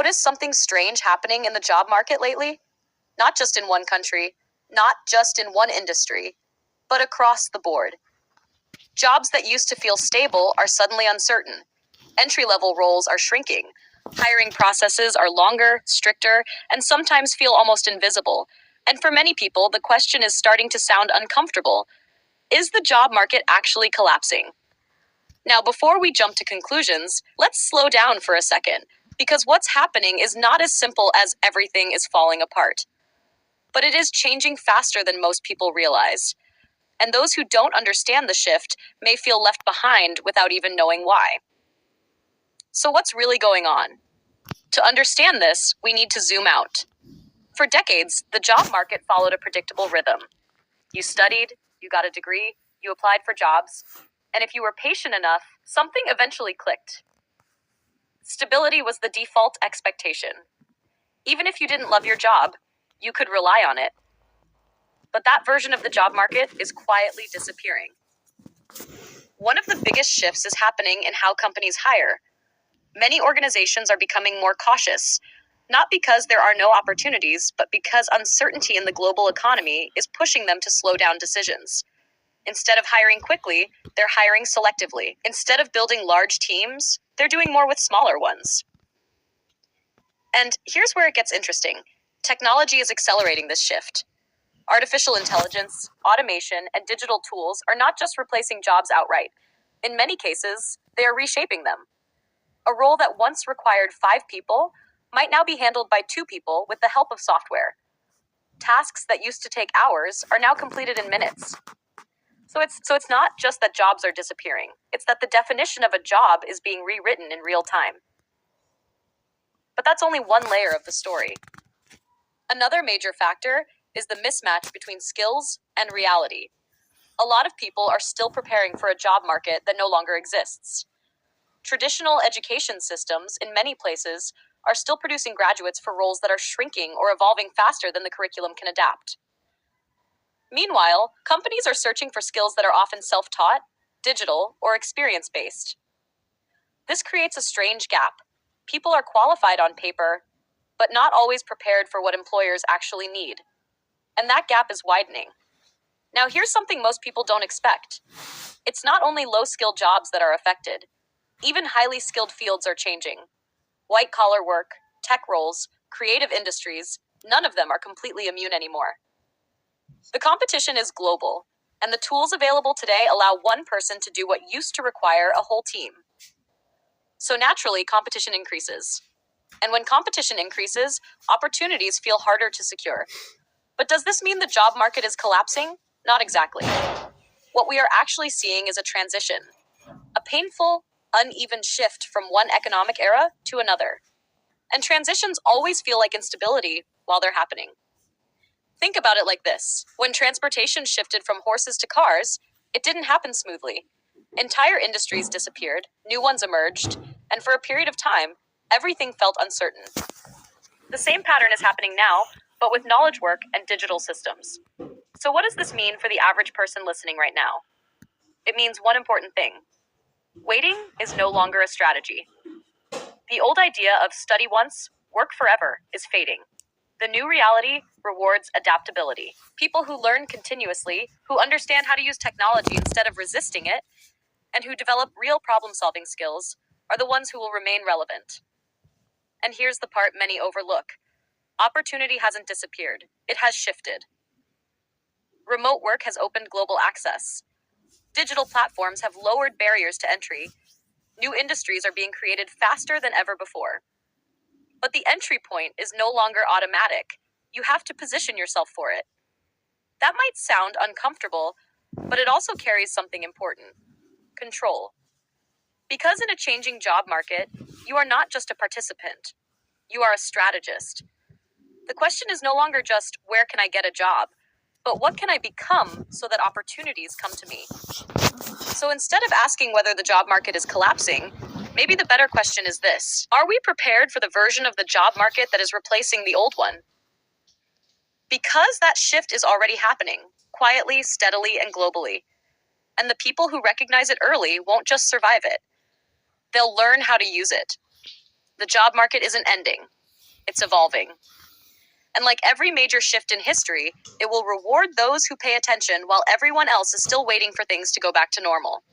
noticed something strange happening in the job market lately? Not just in one country, not just in one industry, but across the board. Jobs that used to feel stable are suddenly uncertain. Entry-level roles are shrinking. Hiring processes are longer, stricter, and sometimes feel almost invisible. And for many people, the question is starting to sound uncomfortable. Is the job market actually collapsing? Now, before we jump to conclusions, let's slow down for a second, because what's happening is not as simple as everything is falling apart. But it is changing faster than most people realize. And those who don't understand the shift may feel left behind without even knowing why. So what's really going on? To understand this, we need to zoom out. For decades, the job market followed a predictable rhythm. You studied, you got a degree, you applied for jobs, and if you were patient enough, something eventually clicked. Stability was the default expectation. Even if you didn't love your job, you could rely on it. But that version of the job market is quietly disappearing. One of the biggest shifts is happening in how companies hire. Many organizations are becoming more cautious, not because there are no opportunities, but because uncertainty in the global economy is pushing them to slow down decisions. Instead of hiring quickly, they're hiring selectively. Instead of building large teams, they're doing more with smaller ones. And here's where it gets interesting. Technology is accelerating this shift. Artificial intelligence, automation, and digital tools are not just replacing jobs outright. In many cases, they are reshaping them. A role that once required 5 people might now be handled by 2 people with the help of software. Tasks that used to take hours are now completed in minutes. So it's not just that jobs are disappearing. It's that the definition of a job is being rewritten in real time. But that's only one layer of the story. Another major factor is the mismatch between skills and reality. A lot of people are still preparing for a job market that no longer exists. Traditional education systems, in many places, are still producing graduates for roles that are shrinking or evolving faster than the curriculum can adapt. Meanwhile, companies are searching for skills that are often self-taught, digital, or experience-based. This creates a strange gap. People are qualified on paper, but not always prepared for what employers actually need. And that gap is widening. Now, here's something most people don't expect. It's not only low-skilled jobs that are affected. Even highly skilled fields are changing. White-collar work, tech roles, creative industries, none of them are completely immune anymore. The competition is global, and the tools available today allow one person to do what used to require a whole team. So naturally, competition increases. And when competition increases, opportunities feel harder to secure. But does this mean the job market is collapsing? Not exactly. What we are actually seeing is a transition, a painful, uneven shift from one economic era to another. And transitions always feel like instability while they're happening. Think about it like this. When transportation shifted from horses to cars, it didn't happen smoothly. Entire industries disappeared, new ones emerged, and for a period of time, everything felt uncertain. The same pattern is happening now, but with knowledge work and digital systems. So what does this mean for the average person listening right now? It means one important thing. Waiting is no longer a strategy. The old idea of study once, work forever is fading. The new reality rewards adaptability. People who learn continuously, who understand how to use technology instead of resisting it, and who develop real problem-solving skills are the ones who will remain relevant. And here's the part many overlook. Opportunity hasn't disappeared. It has shifted. Remote work has opened global access. Digital platforms have lowered barriers to entry. New industries are being created faster than ever before. But the entry point is no longer automatic. You have to position yourself for it. That might sound uncomfortable, but it also carries something important. Control. Because in a changing job market, you are not just a participant. You are a strategist. The question is no longer just, where can I get a job? But what can I become so that opportunities come to me? So instead of asking whether the job market is collapsing, maybe the better question is this. Are we prepared for the version of the job market that is replacing the old one? Because that shift is already happening, quietly, steadily, and globally. And the people who recognize it early won't just survive it. They'll learn how to use it. The job market isn't ending, it's evolving. And like every major shift in history, it will reward those who pay attention while everyone else is still waiting for things to go back to normal.